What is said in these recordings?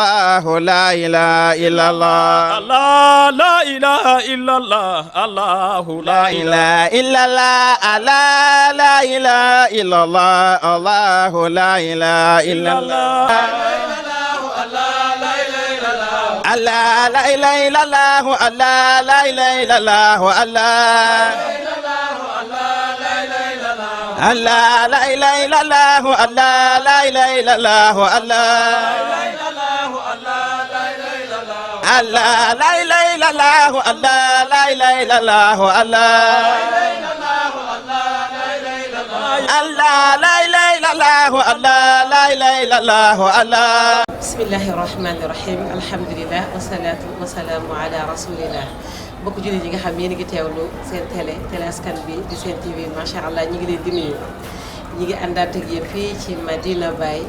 الله لا إله إلا الله الله لا إله إلا الله الله لا إله إلا الله الله لا إله إلا الله الله لا إله إلا الله الله لا إله إلا الله الله لا إله إلا الله الله لا إله إلا الله الله لا إله إلا الله الله لا إله إلا الله الله لا إله إلا الله الله لا إله إلا الله الله لا إله إلا الله الله bismillahi rahmaani rahim alhamdulilah wasalaatu wasalaamu ala rasulillah mbokk jullit yi nga xam yéen a ngi teewlu seen télé askan bi di seen TV macha allah ñi ngi leen di nuyu ñi ngi àndaat ak yéen fii ci Medina Baye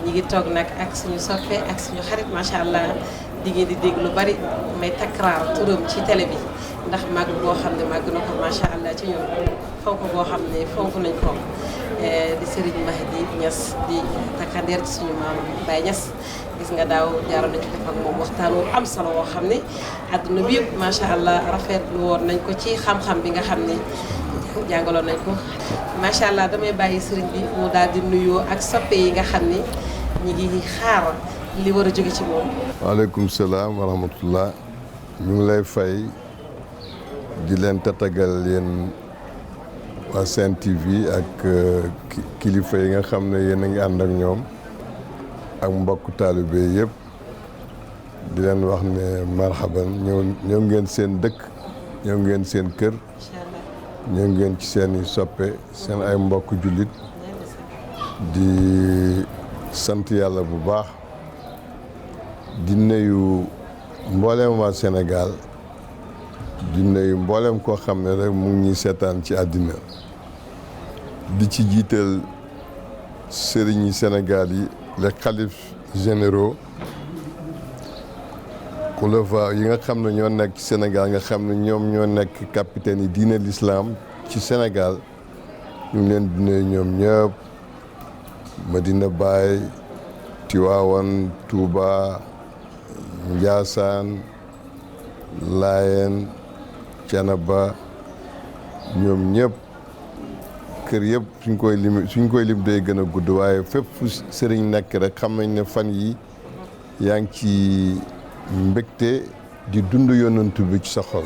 ñi ngi toog nag ak suñu soppe ak suñu xarit macha allah di ngeen di dégg lu bari may takraar turam ci télé bi ndax màgg boo xam ne màgg na ko macha allah ci ñun fonk boo xam ne fonk nañ ko di Serigne Mahdi Niass di takkandeer ci suñu maam Baye Niass gis nga daaw jaaroon nañu def ak moom waxtaan wu am solo woo xam ne àdduna bi yëpp macha allah rafetlu woon nañ ko ci xam-xam bi nga xam ne jàngaloon nañ ko macha allah damay bàyyi Serigne bi mu daal di nuyoo ak soppe yi nga xam ne ñi ngi xaar li war a jóge ci moom. waaleykum salaam wa rahmatullah ñu ngi lay fay di leen tatagal yéen waa Sen TV ak kilifa yi nga xam ne yéen a ngi ànd ak ñoom ak mbokk taalibe yëpp di leen wax ne marhaban ñëw ngeen seen dëkk ñëw ngeen seen kër ñëw ngeen ci seeni soppe seen ay mbokk jullit di sant yàlla bu baax di nuyu mboolem waa Sénégal di nuyu mboolem koo xam ne rek mu ngi ñuy seetaan ci àddina di ci jiital sëriñi Sénégal yi les xalifes généraux xulafa yi nga xam ne ñoo nekk ci Sénégal nga xam ne ñoom ñoo nekk capitaine yi diine l'islam ci Sénégal ñu ngi leen di nuyu ñoom ñëpp Medina Baye Tivaouane Touba Ndiassane Layène Thiénaba ñoom ñëpp kër yëpp suñ koy lim day gën a gudd waaye fépp fu sëriñ nekk rek xam nañ ne fan yi yaa ngi ci mbégte di dund yonantu bi ci sa xol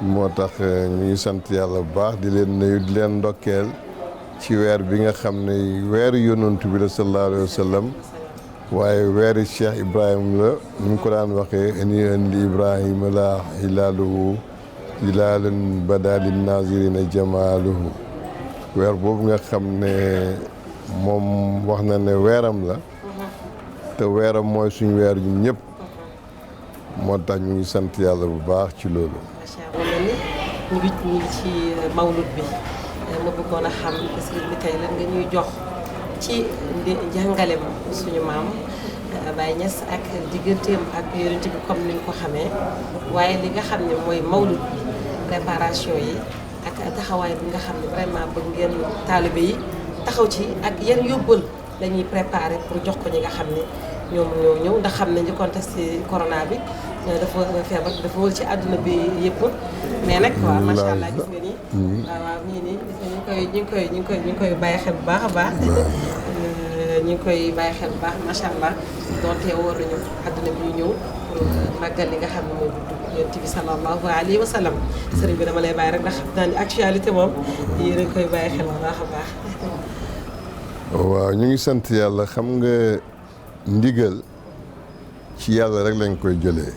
moo tax ñu ngi sant yàlla bu baax di leen nuyu di leen ndokkeel ci weer bi nga xam ne weeru yonantu bi la sallallahu alayhi wa sallam waaye weeri Cheikh Ibrahima la ñu ko daan waxee ani andi Ibrahima la hilaaluhu hilaalun bada lin nazirina jamaaluhu weer boobu nga xam ne moom wax na ne weeram la te weeram mooy suñu weer ñun ñëpp moo tax ñu ngi sant yàlla bu baax ci loolu. macha allah ñu ngi ci mawlud bi ma bëggoon a xam parce que bi tey lan nga ñuy jox ci njàngaleem suñu maam Baye Niass ak digganteem ak yonent bi comme ni ñu ko xamee waaye li nga xam ne mooy mawlud bi préparation yi ak taxawaay bi nga xam ne vraiment bëgg ngeen taalibe yi taxaw ci ak yan yóbbal la ñuy préparé pour jox ko ñi nga xam ne ñoom ñoo ñëw ndax xam ne ñu contesté corona bi dafa feebar dafa wër ci àdduna bi yëpp mais nag waaw macha allah gis nga ni waaw ñii nii gis nga ñu ngi koy bàyyi xel bu baax a baax ñu ngi koy bàyyi xel bu baax macha allah donte war nañu àdduna bi ñu ñëw pour màggal li nga xam ne mooy dugg yonent bi sallallahu alayhi wa sallam sëriñ bi dama lay bàyyi rek ndax xam naa ni actualité moom yéen a ngi koy bàyyi xel bu baax a baax. waaw ñu ngi sant yàlla xam nga ndigal ci yàlla rek lañ koy jëlee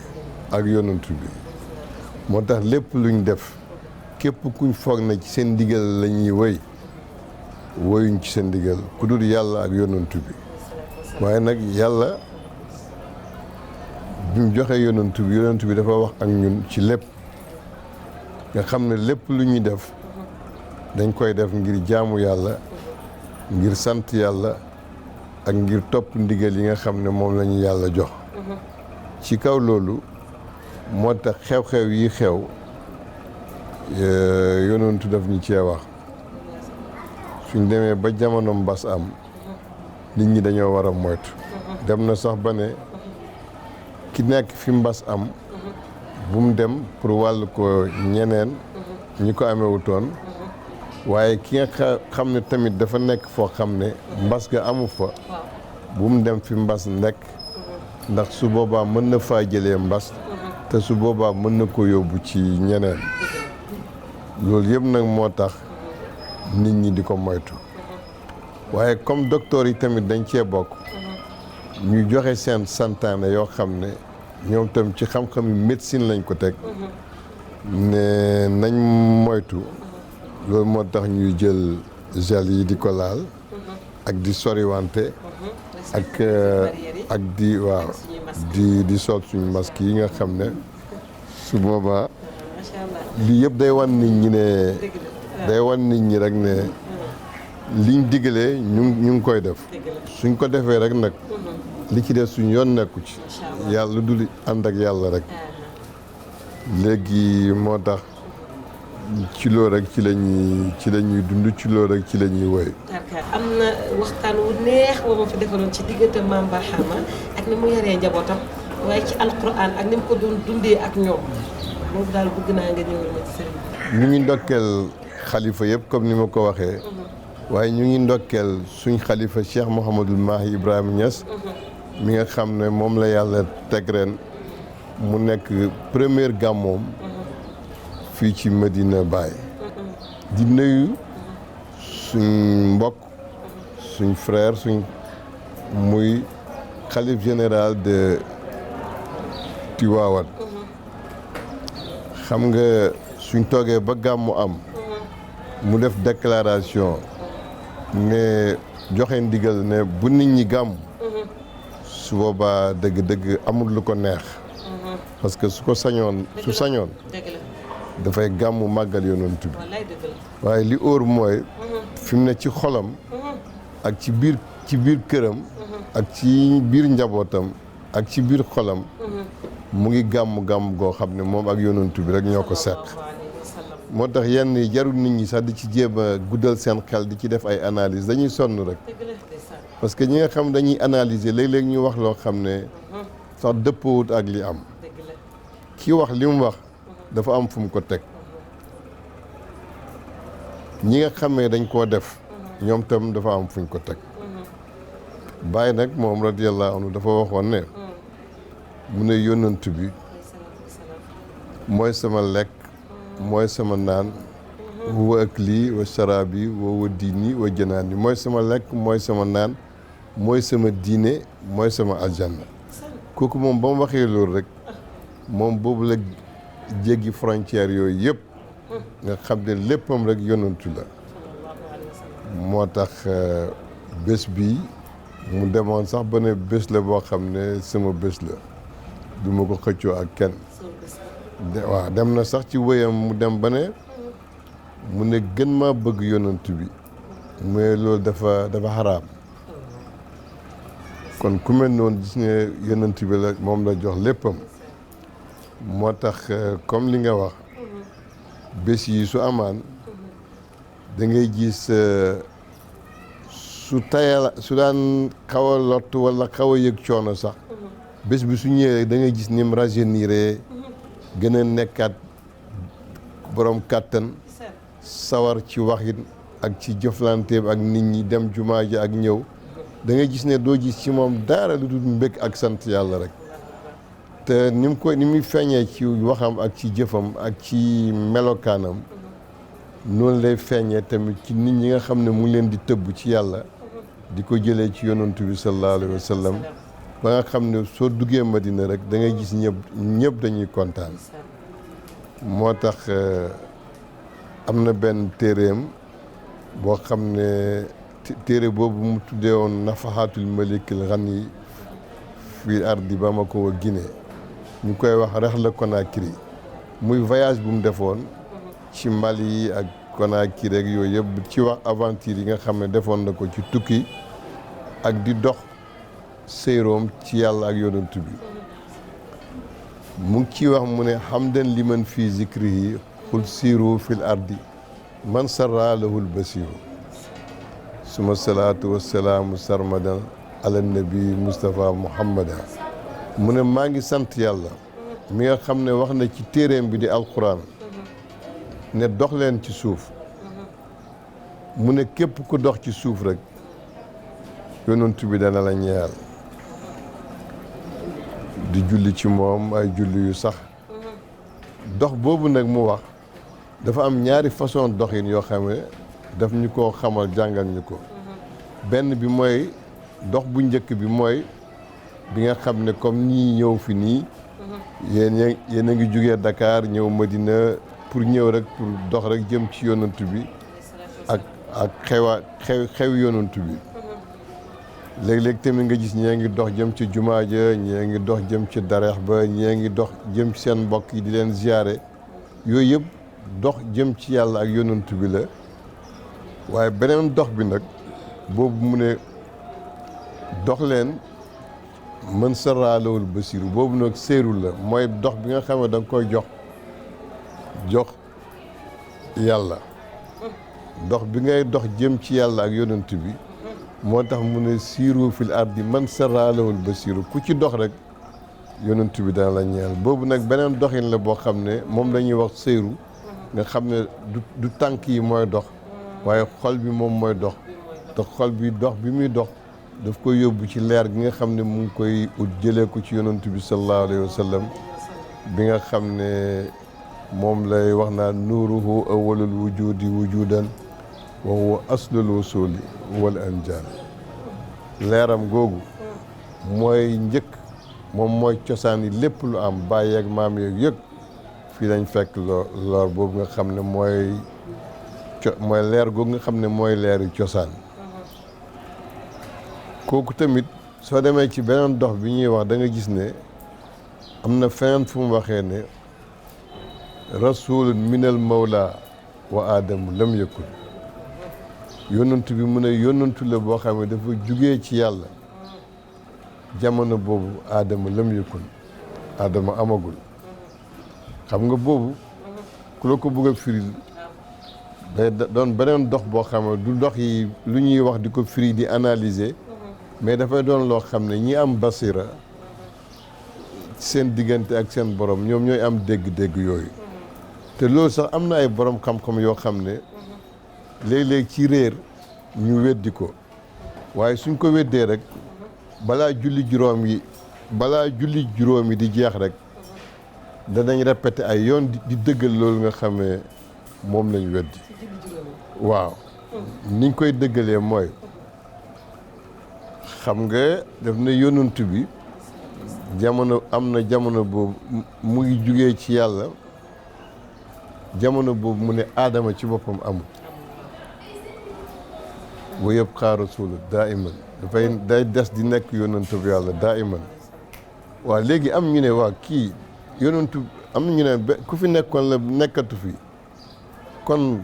ak yonantu bi moo tax lépp luñ def képp kuñ foog na ci seen ndigal la ñuy woyuñ ci seen ndigal ku dul yàlla ak yonantu bi waaye nag yàlla bi mu joxee yonantu bi dafa wax ak ñun ci lépp nga xam ne lépp lu ñuy def dañ koy def ngir jaamu yàlla ngir sant yàlla ak ngir topp ndigal yi nga xam ne moom la ñu yàlla jox ci kaw loolu moo tax xew-xew yi xew yonantu daf ñu cee wax suñ demee ba jamono mbas am nit ñi dañoo war a moytu dem na sax ba ne ki nekk fi mbas am bu mu dem pour wàll ko ñeneen ñi ko amewutoon waaye ki nga xam ne tamit dafa nekk foo xam ne mbas ga amu fa bu mu dem fi mbas nekk ndax su boobaa mën na faa jëlee mbas te su boobaa mën na ko yóbbu ci ñeneen loolu yëpp nag moo tax nit ñi di ko moytu waaye comme docteur yi tamit dañ cee bokk ñu joxe seen santaane yoo xam ne ñoom tam ci xam-xam médecine lañ ko teg ne nañ moytu loolu moo tax ñuy jël gel yi di ko laal ak di soriwante ak di waaw di sol suñu masque yi nga xam ne su boobaa lii yëpp day wan nit ñi ne day wan nit ñi rek ne liñ digalee ñu ngi koy def suñ ko defee rek nag li ci des suñ yoon nekku ci yàlla lu dul ànd ak yàlla rek léegi moo tax ci loolu rek ci la ñuy dund ci loolu rek ci la ñuy woy am na waxtaan wu neex boo ma fi defaloon ci diggante Maam Barhama ak ni mu yaree njabootam waaye ci alquran ak ni mu ko doon dundee ak ñoom boobu daal bëgg naa nga ñëwal ma ci sëriñ ñu ngi ndokkeel xalifa yëpp comme ni ma ko waxee waaye ñu ngi ndokkeel suñ xalifa Cheikh Mouhamadul Mahi Ibrahima Niass mi nga xam ne moom la yàlla teg ren mu nekk première gàmmoom fii ci Medina Baye di nuyu suñ mbokk suñ frère suñ muy xalif général de Tivaouane xam nga suñ toogee ba gàmmu am mu def déclaration ne joxe ndigal ne bu nit ñi gàmm su boobaa dëgg-dëgg amul lu ko neex parce que su sañoon dafay gàmmu màggal yonent bi waaye li óor mooy fi mu ne ci xolam ak ci biir këram ak ci biir njabootam ak ci biir xolam mu ngi gàmm goo xam ne moom ak yonent bi rek ñoo ko seq moo tax yenn yi jarul nit ñi sax di ci jéem a guddal seen xel di ci def ay analyse dañuy sonn rek parce que ñi nga xam dañuy analyser léeg-léeg ñu wax loo xam ne sax dëppoowut ak li am ki wax li mu wax dafa am fu mu ko teg ñi nga xamee dañ koo def ñoom tam dafa am fuñ ko teg Baay nag moom radiyallahu anhu dafa waxoon ne mu ne yonent bi mooy sama lekk mooy sama naan wa akli wa sharabi wa diini wa janaani mooy sama lekk mooy sama naan mooy sama diine mooy sama aljanna kooku moom ba mu waxee loolu rek moom boobu la jéggi frontière yooyu yëpp nga xam ne léppam rek yonantu la moo tax bés bi mu demoon sax ba ne bés la boo xam ne sama bés la du ma ko xëccoo ak kenn waaw dem na sax ci wéyam mu dem ba ne mu ne gën maa bëgg yonantu bi mais loolu dafa xaraam kon ku mel noonu gis ne yonantu bi la moom la jox léppam moo tax comme li nga wax bés yi su amaan da ngay gis su daan xaw a lott wala xaw a yëg coono sax bés bi su ñëwee da ngay gis ni mu rajeunir gën a nekkaat borom kàttan sawar ci waxit ak ci jëflanteem ak nit ñi dem jumaa ji ak ñëw da ngay gis ne doo gis ci moom dara lu dul mbég ak sant yàlla rek te ni muy feeñee ci waxam ak ci jëfam ak ci melokaanam noonu lay feeñee tamit ci nit ñi nga xam ne mu ngi leen di tëbb ci yàlla di ko jëlee ci yonantu bi sallallahu alayhi wa sallam ba nga xam ne soo duggee Madina rek da ngay gis ñëpp dañuy kontaan moo tax am na benn téereem boo xam ne téere boobu mu tuddee woon nafahatul malikil ghani fii ardi Bamako wa Guinée ñu koy wax Rihla Conakry muy voyage bu mu defoon ci Mali ak Conakry rek yooyu yëpp ci wax aventure yi nga xam ne defoon na ko ci tukki ak di dox séyroom ci yàlla ak yonent bi mu ngi ciy wax mu ne hamdan liman fii zikrihi xul siiru fil ardi man sarra lahul basiru suma salaatu wassalaamu sarmadan ala nabi Moustapha Muhammada mu ne maa ngi sant yàlla mi nga xam ne wax na ci téeréem bi di alquran ne dox leen ci suuf mu ne képp ku dox ci suuf rek yonent bi dana la ñeel di julli ci moom ay julli yu sax dox boobu nag mu wax dafa am ñaari façon doxin yoo xam ne daf ñu koo xamal jàngal ñu ko benn bi mooy dox bu njëkk bi mooy bi nga xam ne comme ñii ñëw fi nii yéen a ngi jugee Dakar ñëw Madina pour ñëw rek pour dox rek jëm ci yonent bi ak xew yonent bi léeg-léeg tamit nga gis ñee ngi dox jëm ci jumaa ja ñee ngi dox jëm ci dareex ba ñee ngi dox jëm ci seen mbokk yi di leen ziyaare yooyu yëpp dox jëm ci yàlla ak yonent bi la waaye beneen dox bi nag boobu mu ne dox leen mën saraalawul basiru boobu nag séerul la mooy dox bi nga xam ne da nga koy jox yàlla dox bi ngay dox jëm ci yàlla ak yonent bi moo tax mu ne siiru fil ardi man saraalawul basiru ku ci dox rek yonent bi dana la ñeel boobu nag beneen doxin la boo xam ne moom la ñuy wax séeru nga xam ne du tànk yi mooy dox waaye xol bi moom mooy dox te xol bi dox bi muy dox daf koy yóbbu ci leer gi nga xam ne mu ngi koy ut jëlee ko ci yonent bi sallallahu alayhi wa sallam bi nga xam ne moom lay wax naa nuuruhu awwalul wujudi wujudan wa huwa aslul wusuli wal anjal leeram googu mooy njëkk moom mooy cosaan yi lépp lu am bàyyi ak maam yeeg yëg fii lañ fekk loor boobu nga xam ne mooy leer googu nga xam ne mooy leeri cosaan kooku tamit soo demee ci beneen dox bi ñuy wax da nga gis ne am na feneen fu mu waxee ne rasulun minal mawla wa aadamu lam yakun yónnantu bi mu ne yónnantu la boo xam ne dafa jugee ci yàlla jamono boobu aadama lam yakun aadama amagul xam nga boobu ku la ko bëgg a firil day doon beneen dox boo xam ne du dox yi lu ñuy wax di ko firi di analyser mais dafay doon loo xam ne ñi am basira seen diggante ak seen borom ñoom ñooy am dégg-dégg yooyu te loolu sax am na ay borom xam-xam yoo xam ne léeg-léeg ci réer ñu weddi ko waaye suñ ko weddee rek balaa julli juróom yi di jeex rek danañ répété ay yoon di dëggal loolu nga xam ne moom lañ weddi waaw niñ koy dëggalee mooy xam nga daf ne yonent bi jamono am na jamono boobu mu ngi jugee ci yàlla jamono boobu mu ne aadama ci boppam amul wa yabqa rasulu daa iman day des di nekk yonentu bi yàlla daa iman waaw léegi am ñu ne waa kii yonentu am na ñu ne ku fi nekkoon la nekkatu fi kon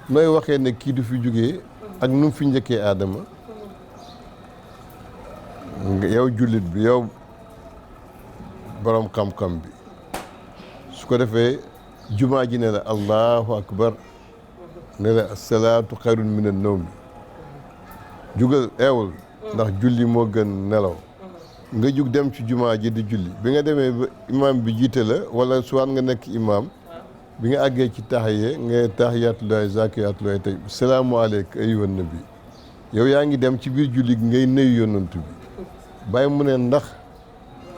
nooy waxee ne kii du fi jugee ak nu mu fi njëkkee aadama yow jullit bi yow borom xam-xam bi su ko defee jumaa ji ne la allahu akbar ne la asalaatu xayrun min an-nawm jugal eewul ndax julli moo gën nelaw nga jug dem ci jumaa ji di julli bi nga demee ba imaam bi jiite la wala soit nga nekk imaam bi nga àggee ci taxiyee nga tahiyaatullahi zakiyaatullahi tayyib salaamu aleyka ayyuhan nabi yow yaa ngi dem ci biir julli gi ngay nuyu yonent bi bàyyi mu ne ndax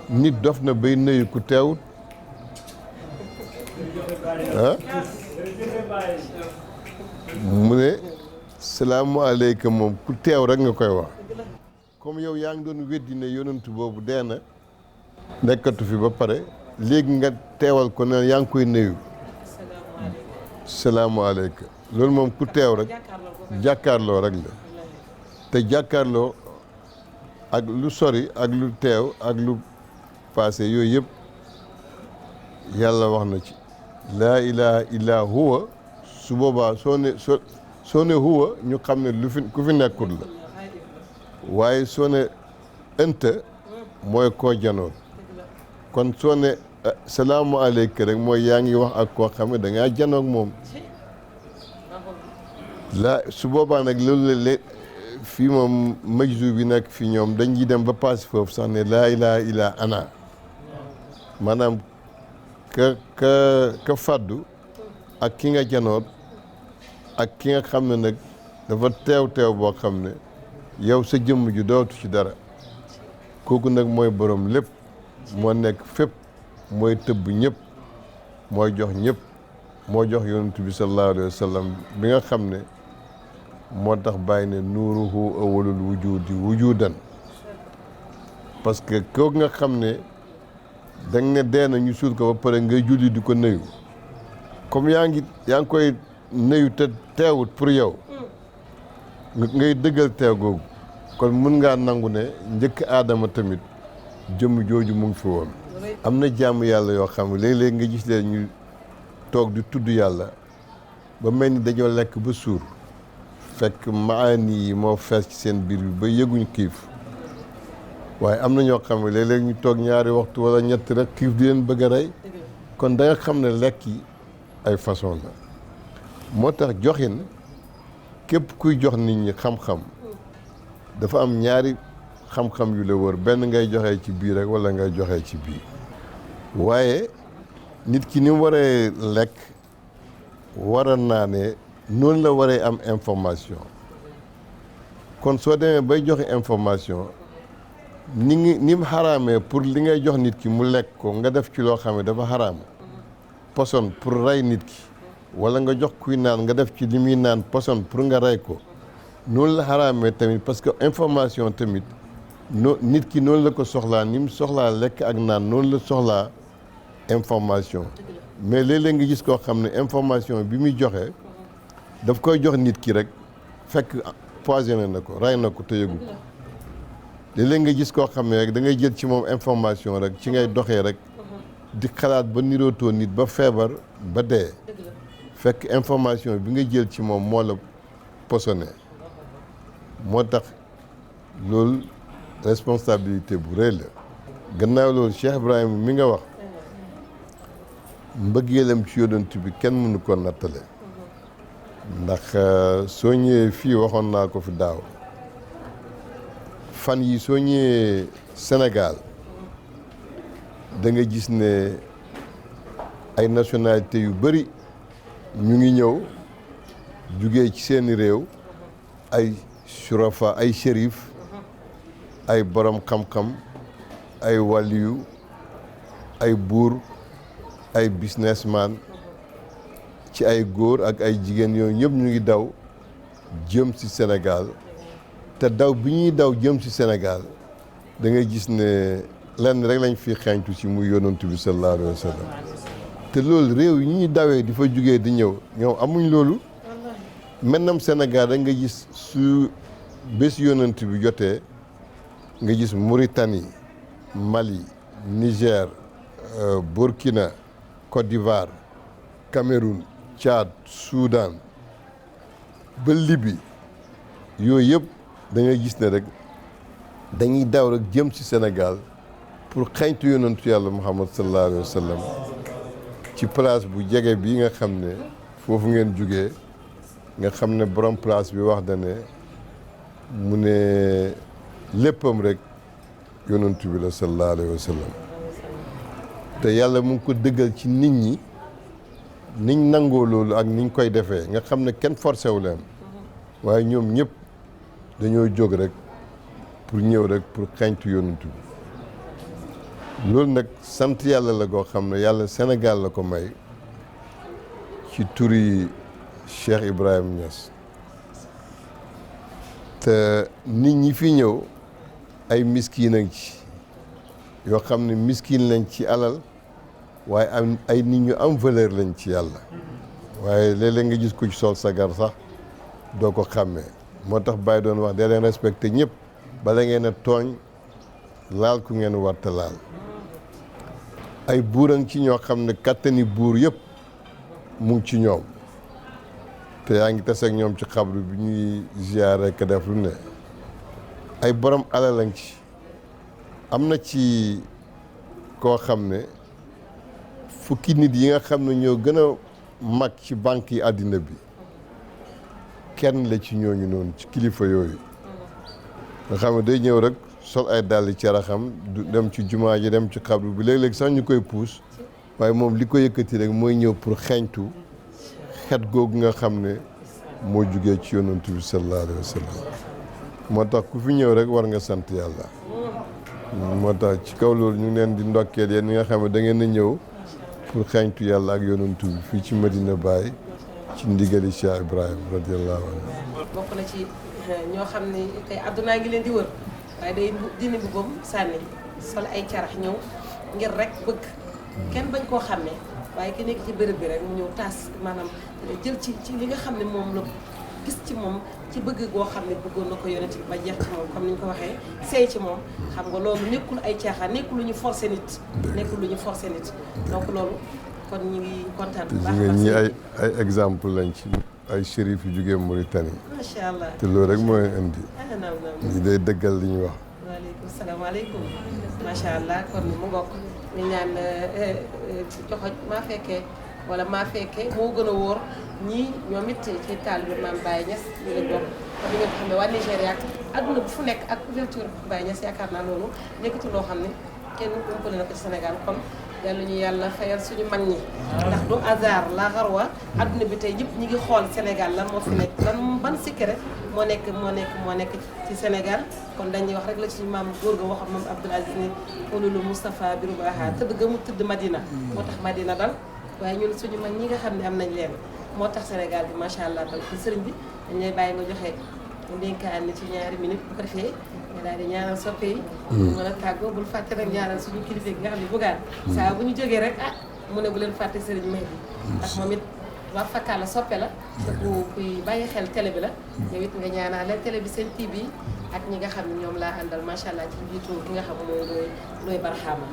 nit dof na bay nuyu ku teewut ah mu ne salaamu aleyka moom ku teew rek nga koy wax comme yow yaa ngi doon weddi ne yonent boobu dee na nekkatu fi ba pare léegi nga teewal ko ne yaa ngi koy nuyu salaamu aleyka loolu moom ku teew rek jàkkaarloo rek la te jàkkaarloo ak lu sori ak lu teew ak lu passé yooyu yëpp yàlla wax na ci laa ilaha illa huwa su boobaa soo ne huwa ñu xam ne ku fi nekkul la waaye soo ne ënta mooy koo janoon kon soo ne salaamu aleyka rek mooy yaa ngi wax ak koo xam ne da ngaa janoog moom su boobaa nag loolu la fii moom majzu bi nekk fii ñoom dañuy dem ba paase foofu sax ne laa ilaaha illa ana maanaam ka fàddu ak ki nga janoot ak ki nga xam ne nag dafa teew boo xam ne yow sa jëmm ju dootu ci dara kooku nag mooy borom lépp moo nekk fépp mooy tëbb ñëpp mooy jox ñëpp moo jox yonent bi sallallahu alayhi wa sallam bi nga xam ne moo tax bàyyi ne nuuruhu awwalul wujudi wujudan parce que kooku nga xam ne dang ne dee na ñu suul ko ba pare ngay julli di ko nuyu comme yaa ngi koy nuyu te teewut pour yow ngay dëggal teew googu kon mun ngaa nangu ne njëkk aadama tamit jëmm jooju mu ngi fi woon. am na jàmm yàlla yoo xam ne léeg-léeg nga gis leen ñu toog di tudd yàlla ba mel ni dañoo lekk ba suur fekk maani yi moo fees ci seen biir bi ba yëguñ xiif waaye am na ñoo xam ne léeg-léeg ñu toog ñaari waxtu wala ñett rek xiif di leen bëgg a rey kon da nga xam ne lekk yi ay façon la moo tax joxin képp kuy jox nit ñi xam-xam dafa am ñaari xam-xam yu la wër benn ngay joxee ci biir rek wala ngay joxee ci biir waaye nit ki ni mu waree lekk war a naanee noonu la waree am information kon soo demee bay joxe information ni mu xaraamee pour li ngay jox nit ki mu lekk ko nga def ci loo xam ne dafa xaraam poson pour rey nit ki wala nga jox kuy naan nga def ci li muy naan poson pour nga rey ko noonu la xaraamee tamit parce que information tamit nit ki noonu la ko soxlaa ni mu soxlaa lekk ak naan noonu la soxlaa information mais léeg-léeg nga gis koo xam ne information bi muy joxe daf koy jox nit ki rek fekk poisonné na ko rey na ko te yëgu ko léeg-léeg nga gis koo xam ne rek da ngay jël ci moom information rek ci ngay doxee rek di xalaat ba nirootoo nit ba feebar ba dee fekk information bi nga jël ci moom moo la posone moo tax loolu responsabilité bu rëy la gannaaw loolu Cheikh Ibrahima mi nga wax mbëggeelam ci yonent bi kenn mënu ko nattale ndax soo ñëwee fii waxoon naa ko fi daaw fan yi soo ñëwee Sénégal da nga gis ne ay nationalité yu bëri ñu ngi ñëw jugee ci seeni réew ay surafa ay shérif ay borom xam-xam ay waliyu ay buur ay businessman ci ay góor ak ay jigéen yooyu ñëpp ñu ngi daw jëm ci Sénégal te daw bi ñuy daw jëm ci Sénégal da ngay gis ne lenn rek lañ fi xeeñtu ci muy yonantu bi sallallahu alayhi wa sallam te loolu réew yi ñuy dawee di fa jugee di ñëw ñoom amuñ loolu maintenant Sénégal da nga gis su bés yonantu bi jotee nga gis Mauritanie Mali Niger Burkina Côte d'Ivoire Cameroun Tchad Soudan ba Libye yooyu yëpp da ngay gis ne rek dañuy daw rek jëm ci Sénégal pour xañtu yonantu yàlla Muhammad sallallahu alayhi wa sallam ci place bu jege bii nga xam ne foofu ngeen jugee nga xam ne borom place bi wax da ne mu ne léppam rek yonantu bi la sallallahu alayhi wa sallam te yàlla mu ngi ko dëggal ci nit ñi niñ nangoo loolu ak niñ koy defee nga xam ne kenn forcé wu leen waaye ñoom ñëpp dañoo jóg rek pour ñëw rek pour xañtu yonantu bi loolu nag sant yàlla la goo xam ne yàlla Sénégal la ko may ci turi Cheikh Ibrahima Niass te nit ñi fi ñëw ay miskin a ci yoo xam ne miskin lañ ci alal waaye am ay nit ñu am valeur lañ ci yàlla waaye léeg-léeg nga gis ko ci sol sagar sax doo ko xàmmee moo tax Baye doon wax dee leen respecté ñëpp bala ngeen a tooñ laal ku ngeen warta laal ay buuran ci ñoo xam ne kattani buur yëpp mu ngi ci ñoom te yaa ngi tase ak ñoom ci xabru bi ñuy ziyaare ka def lu ne ay borom alal lañ ci am na ci koo xam ne fukki nit yi nga xam ne ñoo gën a mag ci banque yi àddina bi kenn la ci ñooñu noonu ci kilifa yooyu nga xam ne day ñëw rek sol ay dàlli caraxam du dem ci jumaa ji dem ci xabru bi léeg-léeg sax ñu koy puus waaye moom li ko yëkkati rek mooy ñëw pour xeeñtu xet googu nga xam ne moo jugee ci yonent bi sallallahu alayhi wa sallam moo tax ku fi ñëw rek war nga sant yàlla moo tax ci kaw loolu ñu ngi leen di ndokkeel yéen ñi nga xam ne da ngeen a ñëw pour xeeñtu yàlla ak yonent bi fii ci Medina Baye ci ndigali Cheikh Ibrahim radiyallahu anhu bokk na ci ñoo xam ne tey àddunaa ngi leen di wër waaye day dindi mbubbam sànni sol ay carax ñëw ngir rek bëgg kenn bañ koo xàmmee waaye ki nekk ci bërëb bi rek mu ñëw taas maanaam jël ci li nga xam ne moom la gis ci moom ci bëgg goo xam ne bëggoon na ko yonent bi ba jeex ci moom comme ni ñu ko waxee seey ci moom xam nga loolu nekkul ay caaxaan nekkul lu ñu forcé nit nekkul lu ñu forcé nit donc loolu kon ñu ngi kontaan bu baax ñi ay exemple lañ ci ay shérif yu jógee Mauritanie macha allah te loolu rek mooy indi naam ñi day dëggal li ñu wax waaleykum salaamaaleykum macha allah kon mu ngokk ñu ñaan joxoj maa fekkee wala maa fekkee moo gën a wóor ñii ñoom it ci taalibe Maam Baye Niass ñu lañ bokk comme ni ngeen ko xam ne waa Nigéria adduna bu fu nekk ak couverture Baye Niass yaakaar naa loolu nekkatu loo xam ne kenn umpale na ko ci Sénégal kon yàlla ñu yàlla fayal suñu mag ñi ndax du hasard la xarwa adduna bi tey ñëpp ñi ngi xool Sénégal lan moo fi nekk lan ban secret moo nekk ci Sénégal kon dañuy wax rek la suñu maam góor ga waxoon moom Abdoul Aziz ni xoolulu Moustapha biru baaxa tëdd ga mu tëdd Madina moo tax Madina dal waaye ñun suñu mag ñi nga xam ne am nañ leen moo tax Sénégal bi macha allah dal ci sëriñ bi dañ lay bàyyi nga joxe ndénkaan ni ci ñaari minute bu ko defee nga daal di ñaanal soppe yi mën a tàggoo bul fàtte rek ñaanal suñu kilifa gi nga xam ne bugaan saa bu ñu jógee rek mu ne bu leen fàtte sëriñ may bi ndax moom it waa fakkaala soppe la te kuy bàyyi xel télé bi la yow it nga ñaanal leen télé bi seen TV ak ñi nga xam ne ñoom laa àndal macha allah ci njiitu ki nga xam ne mooy Ndoye Barhama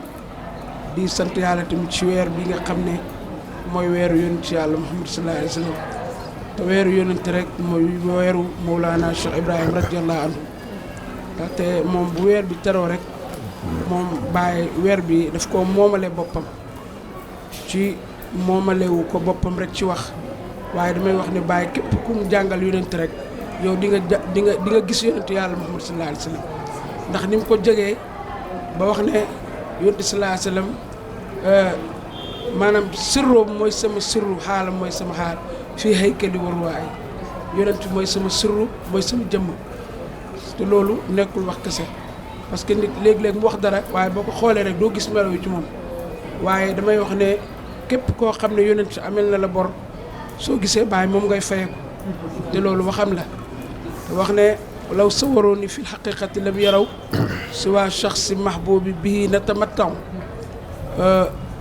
di sant yàlla tamit ci weer bi nga xam ne mooy weeru yonent yàlla Muhammad sallallahu alayhi wa sallam te weeru yonent rek mooy weeru Mawlana Cheikh Ibrahim radiyallahu anhu te moom bu weer bi teroo rek moom Baye weer bi daf ko moomale boppam ci moomalewu ko boppam rek ci wax waaye damay wax ne Baye képp ku mu jàngal yonent rek yow di nga gis yonent yàlla Muhammad sallallahu alayhi wa sallam ndax ni mu ko jógee ba wax ne yonent sallallahu alayhi wa sallam maanaam sirroom mooy sama sirru xaalam mooy sama xaal fii haykali waruwaay yonent mooy sama sirru mooy sama jëmm te loolu nekkul wax kese parce que nit léeg-léeg mu wax dara waaye boo ko xoolee rek doo gis melo yi ci moom waaye damay wax ne képp koo xam ne yonent amel na la bor soo gisee Baay moom ngay fayeeku te loolu waxam la te wax ne law sawarooni fi xaqiqati lam yaraw si waa shaxsi mahbubi bii natamattaw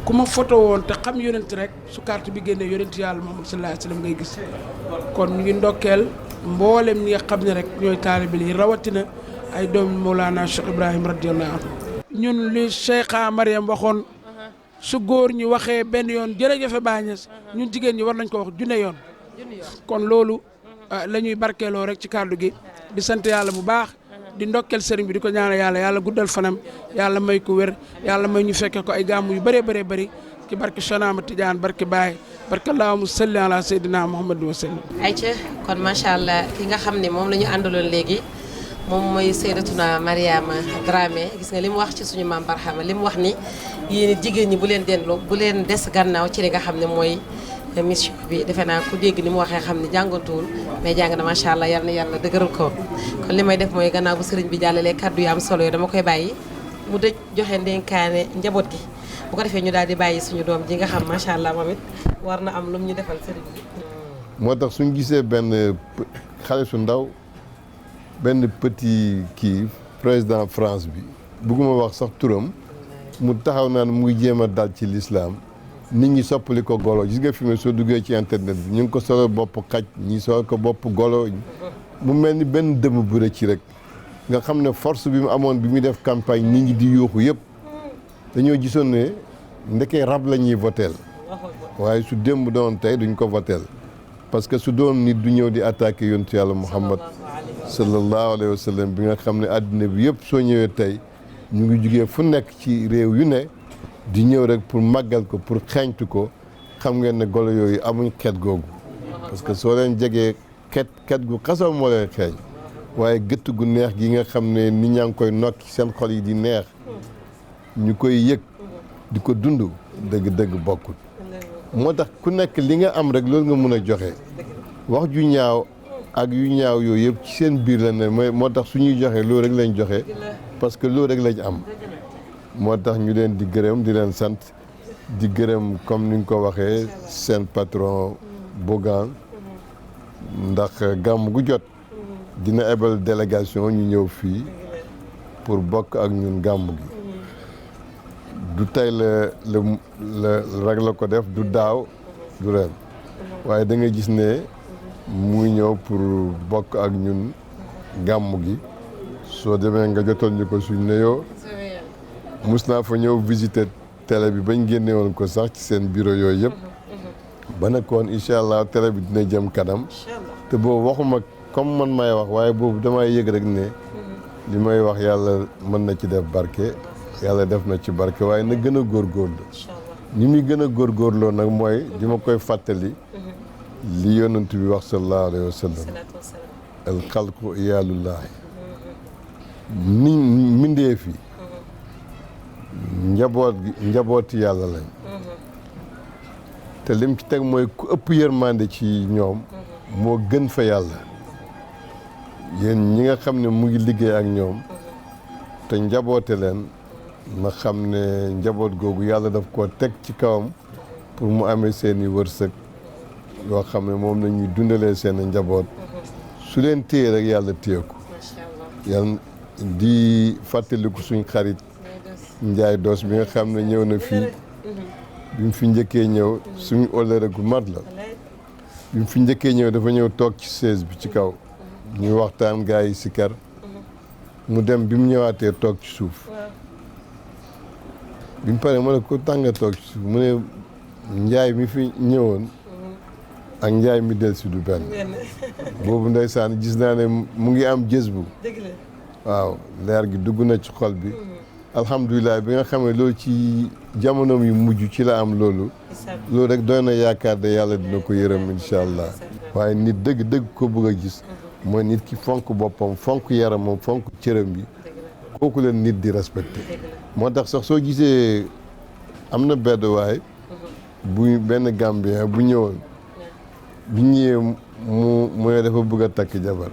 ku ma photo woon te xam yonent rek su carte bi génnee yonent yàlla Muhammad sallallahu alayhi wa sallam ngay gis kon ñu ngi ndokkeel mboolem ñi nga xam ne rek ñooy taalibe yi rawatina ay doomi Mawlana Cheikh Ibrahim radiyallahu anhu ñun li Cheikha Mariam waxoon su góor ñi waxee benn yoon jërëjëf Baye Niass ñun jigéen ñi war nañ ko wax junne yoon kon loolu la ñuy barkeeloo rek ci kàddu gi di sant yàlla bu baax di ndokkel sëriñ bi di ko ñaanal yàlla guddal fanam yàlla may ko wér yàlla may ñu fekke ko ay gàmmu yu bëree bëree bëri ci barke Chonama Tidiane barke Baye barke allahumma salli ala sayyidina Muhammad wa sallam. ayca kon macha allah ki nga xam ne moom la ñu àndaloon léegi moom mooy Seydatuna Mariama Dramé gis nga li mu wax ci suñu maam Barhama li mu wax ni yéen jigéen ñi bu leen des gannaaw ci li nga xam ne mooy mission bi defe naa ku dégg ni mu waxee xam ne jàngantuwul mais jàng na macha allah yal na yàlla dëgëral ko kon li may def mooy gannaaw bu sëriñ bi jàllalee kaddu yu am solo yi dama koy bàyyi mu dëj joxe ndénkaane njaboot gi bu ko defee ñu daal di bàyyi suñu doom ji nga xam macha allah moom it war na am lu mu ñu defal sëriñ bi. moo tax suñ gisee benn xale su ndaw benn petit kii président France bi bugguma wax sax turam mu taxaw naan mu ngi jéem a dal ci l'islam nit ñi soppali ko golo gis nga fi mu soo duggee ci internet bi ñu ngi ko solo bopp xaj ñi solo ko bopp golo mu mel ni benn dëmm bu rëcc rek nga xam ne force bi mu amoon bi muy def campagne nit ñi di yuuxu yëpp dañoo gisoon ne ndekee rab la ñuy voteel waaye su démb doon tey duñ ko voteel parce que su doon nit du ñëw di attaqué yontu yàlla Muhammad sallallahu alayhi wa sallam bi nga xam ne àddina bi yëpp soo ñëwee tey ñu ngi jugee fu nekk ci réew yu ne di ñëw rek pour màggal ko pour xeeñtu ko xam ngeen ne golo yooyu amuñ xeet googu parce que soo leen jegee xeet gu xasaw moo leen xeeñ waaye gëtt gu neex gi nga xam ne nit ñaa ngi koy nokki seen xol yi di neex ñu koy yëg di ko dund dëgg-dëgg bokkut moo tax ku nekk li nga am rek loolu nga mën a joxe wax ju ñaaw ak yu ñaaw yooyu yëpp ci seen biir la ne moo tax suñuy joxe loolu rek lañ joxe parce que loolu rek lañ am moo tax ñu leen di gërëm di leen sant di gërëm comme ni nga ko waxee seen patron Bougane ndax gàmm gu jot dina ebal délégation ñu ñëw fii pour bokk ak ñun gàmm gi du tey la rek la ko def du daaw du ren waaye da nga gis ne mu ngi ñëw pour bokk ak ñun gàmm gi soo demee nga jotal ñu ko suñ nuyoo mus naa fa ñëw visiter télé bi bañ génne woon ko sax ci seen bureau yooyu yëpp ba nekkoon incha allah télé bi dina jëm kanam te boobu waxuma comme man may wax waaye boobu damay yëg rek ne li may wax yàlla mën na ci def barke yàlla def na ci barke waaye na gën a góorgóorlu ni muy gën a góorgóorloo nag mooy di ma koy fàttali li yonent bi wax sallallahu alayhi wa sallam al xalqu iyaalullaahi ni mindee fi njabooti yàlla lañ te lim ci teg mooy ku ëpp yërmande ci ñoom moo gën fa yàlla yéen ñi nga xam ne mu ngi liggéey ak ñoom te njaboote leen na xam ne njaboot googu yàlla daf koo teg ci kawam pour mu amee seeni wërsëg yoo xam ne moom la ñuy dundalee seen njaboot su leen téye rek yàlla téye ko yàlla di fàttaliku suñ xarit Njaay Doos bi nga xam ne ñëw na fii bi mu fi njëkkee ñëw suñu olëre gu mat la bi mu fi njëkkee ñëw dafa ñëw toog ci chaise bi ci kaw ñuy waxtaan gaa yi si kar mu dem bi mu ñëwaatee toog ci suuf bi mu paree ma ne ko tànga toog ci suuf mu ne Njaay mi fi ñëwoon ak Njaay mi del si du benn boobu ndeysaan gis naa ne mu ngi am jës bu waaw leer gi dugg na ci xol bi alhamdulilah bi nga xam ne loolu ci jamonoom yu mujj ci la am loolu rek doy na yaakaar de yàlla dina ko yërëm incha allah waaye nit dëgg ko bëgg a gis mooy nit ki fonk boppam fonk yaramam fonk cëram bi kooku leen nit di respecté moo tax sax soo gisee am na benn waay bu benn Gambien bu ñëwoon bi ñëwee mu ne dafa bëgg a takk jabar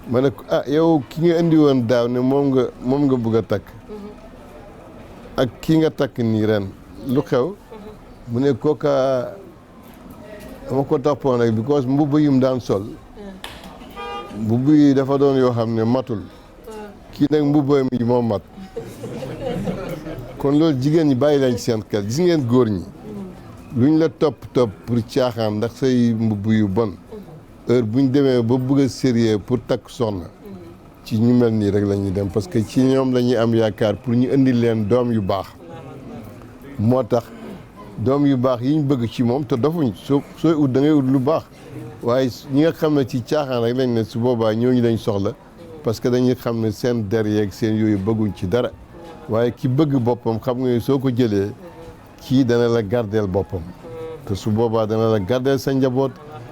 ma ne ko yow ki nga indi woon daaw ne moom nga bëgg a takk ak kii nga takk nii ren lu xew mu ne kooka dama ko toppoon rek because mbubb yum daan sol mbubb yi dafa doon yoo xam ne matul kii nag mbubbam yi moo mat kon loolu jigéen ñi bàyyi leen ci seen xel gis ngeen góor ñi luñ la topp pour caaxaan ndax say mbubb yu bon heure bu ñu demee ba bëgg a sérieux pour takk soxna ci ñu mel nii rek la ñuy dem parce que ci ñoom la ñuy am yaakaar pour ñu indi leen doom yu baax moo tax doom yu baax yi ñu bëgg ci moom te dofuñ sooy ut da ngay ut lu baax waaye ñi nga xam ne ci caaxaan rek lañ ne su boobaa ñooñu lañ soxla parce que dañuy xam ne seen der yeeg seen yooyu bëgguñ ci dara waaye ki bëgg boppam xam nga soo ko jëlee kii dana la gardeel boppam te su boobaa dana la gardeel sa njaboot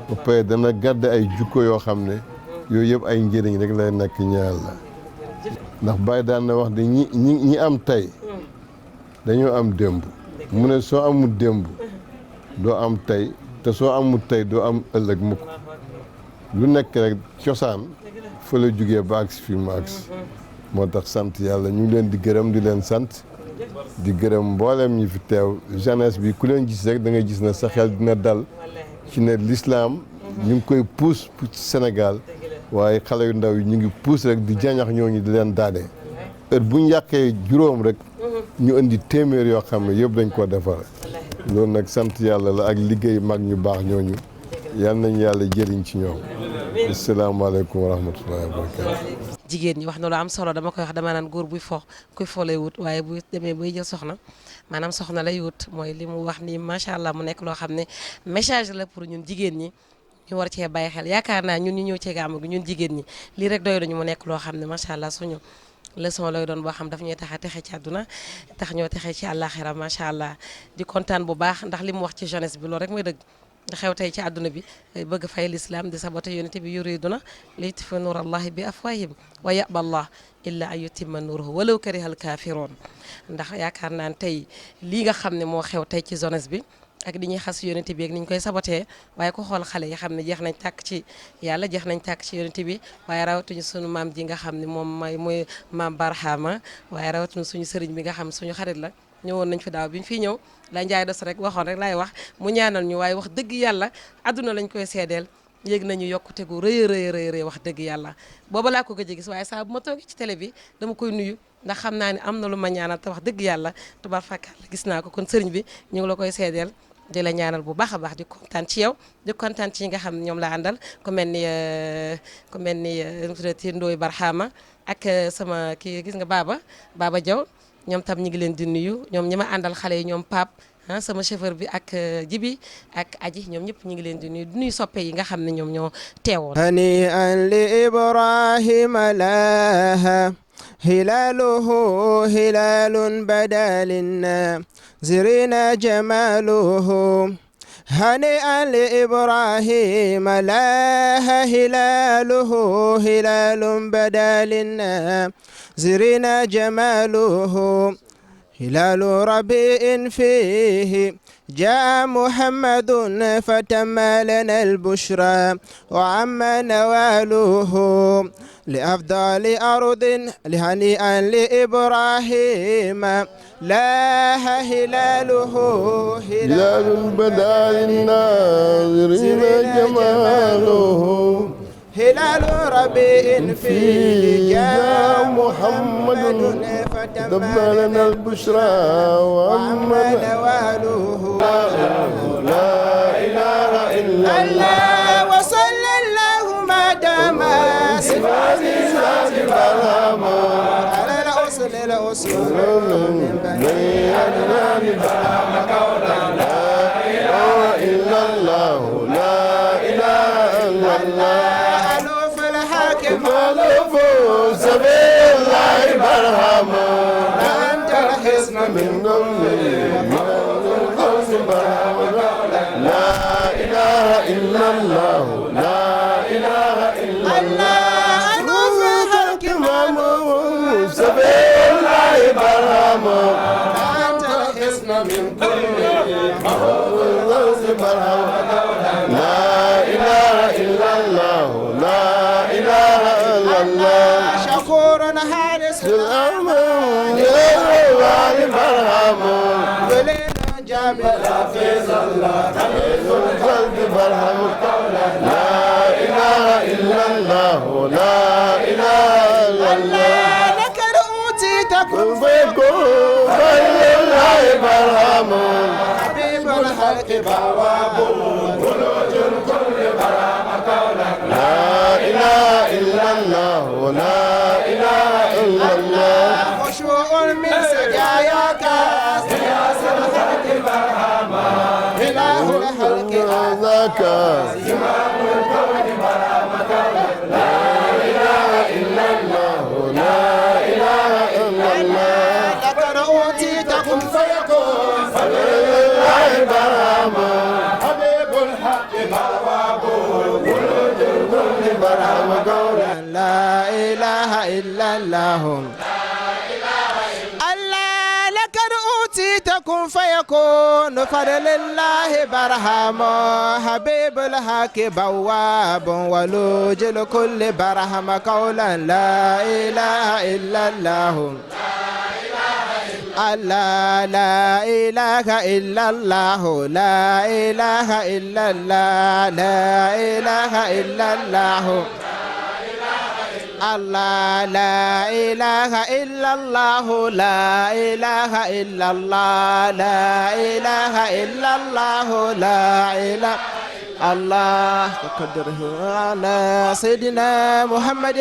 ba pare dana garde ay jukko yoo xam ne yooyu yëpp ay njëriñ rek lay nekk ñaar la ndax Baye daan na wax de ñi am tey dañoo am démb mu ne soo amul démb doo am tey te soo amul tey doo am ëllëg mukk lu nekk rek cosaan fa la jugee ba agsi fi mu agsi moo tax sant yàlla ñu ngi leen di gërëm di leen sant di gërëm mboolem ñi fi teew jeunesse bi ku leen gis rek da nga gis ne sa xel dina dal ci ne l'islam ñu ngi koy pousse ci Sénégal waaye xale yu ndaw yi ñu ngi pousse rek di jañax ñooñu di leen daane heure bu ñu yàqee juróom rek ñu indi téeméer yoo xam ne yëpp dañ koo defar loolu nag sant yàlla la ak liggéey mag ñu baax ñooñu yal nañu yàlla jëriñ ci ñoom asalaamaaleykum wa rahmatullahi wa barakatu jigéen ñi wax na lu am solo dama koy wax dama naan góor buy kuy fo lay wut waaye bu demee bay jël soxna maanaam soxna lay wut mooy li mu wax nii macha allah mu nekk loo xam ne message la pour ñun jigéen ñi ñu war cee bàyyi xel yaakaar naa ñun ñu ñëw cee gàmmu gi ñun jigéen ñi lii rek doy nañu mu nekk loo xam ne macha allah suñu leçon lay doon boo xam daf ñuy tax a texe ci àdduna tax ñoo texe ci àllaaxira macha allah di kontaan bu baax ndax li mu wax ci jeunesse bi loolu rek mooy dëgg nga xew tey ci àdduna bi bëgg fay l'islam di saboté yonent bi yuriduna li yutfi'u nuura allahi bi afwahihim wa ya'ba allah illa an yutimma nuurahu walaw kariha al kaafiroon ndax yaakaar naan tey lii nga xam ne moo xew tey ci jeunesse bi ak di ñuy xas yonent bi ak ni ñu koy sabotee waaye ko xool xale yi xam ne jeex nañ tàkk ci yàlla jeex nañ tàkk ci yonent bi waaye rawatuñu suñu maam ji nga xam ne moom mooy maam Barhama waaye rawatuñu suñu sëriñ bi nga xam suñu xarit la ñëwoon nañ fi daaw bi ñu fiy ñëw la njaay dos rek waxoon rek laay wax mu ñaanal ñu waaye wax dëgg yàlla àdduna lañ koy seedeel yéeg nañu yokkute gu rëy rëy wax dëgg yàlla booba laa ko gëj a gis waaye saa bu ma toogee ci télé bi dama koy nuyu ndax xam naa ne am na lu ma ñaanal te wax dëgg yàlla tubaar fakkaat la gis naa ko kon sëriñ bi ñu ngi la koy seedeel di la ñaanal bu baax a baax di kontaan ci yow di kontaan ci ñi nga xam ne ñoom la àndal ku mel ni nutrati Ndooy Barhama ak sama kii gis nga Baba Diaw ñoom tam ñi ngi leen di nuyu ñoom ñi ma àndal xale yi ñoom Pape sama chauffeur bi ak Jibi ak Aji ñoom ñëpp ñi ngi leen di nuyu soppe yi nga xam ne ñoom ñoo teewoon hani an li Ibrahima laha hilaluhu hilalun badalin زرنا جماله هنيئا لإبراهيم لاها هلاله هلال بدا لنا زرنا جماله هلال ربيع فيه جاء محمد فتم لنا البشرى وعم نواله لأفضل أرض لهنيئا لإبراهيم لاها هلاله هلال بدا للناظرين جماله هلال ربيع فيه جاء محمد فتم لنا البشرى وعم نواله لا إله إلا الله وصلى الله ما دام صفاتي ذات برهما على الأصل من بني عدنان برهما قولا لا إله إلا الله لا إله إلا الله ألوف الحاكم ألوف سبيل الله برهما أنت الحصن من ضمن الخوف برهما لا إله إلا الله لا إله إلا الله ألوف الحاكم سبيل الله برهما أنت الحصن من كل الخوف برهما لا إله إلا الله لا إله إلا الله شكور حارس الأمن يا الله برهما وليل جامع حفظ الله حفظ القلب برهما لا إله إلا الله لا إله إلا الله لك رؤوتي تكون كن فيكون خير الله برهما حبيب الخلق بواب ولوج الكل برهما قولا لا إله إلا الله لا إله إلا الله خشوع من سجاياك سياس الخلق برهما إله الخلق ذاك إمام الكون برهما لا إله إلا الله لا إله إلا الله لك رؤوتي تكون فيكون فلله برهما حبيب الحق بواب ولوج الكل برهما قولا لا إله إلا الله الله لك رؤوتي تكون فيكون فضل الله برهام حبيب الحق بواب ولوج الكل برهام قولا لا إله إلا الله الله لا إله إلا الله لا إله إلا الله لا إله إلا الله الله لا إله إلا الله لا إله إلا الله لا إله إلا الله لا إله الله تقدره على سيدنا محمد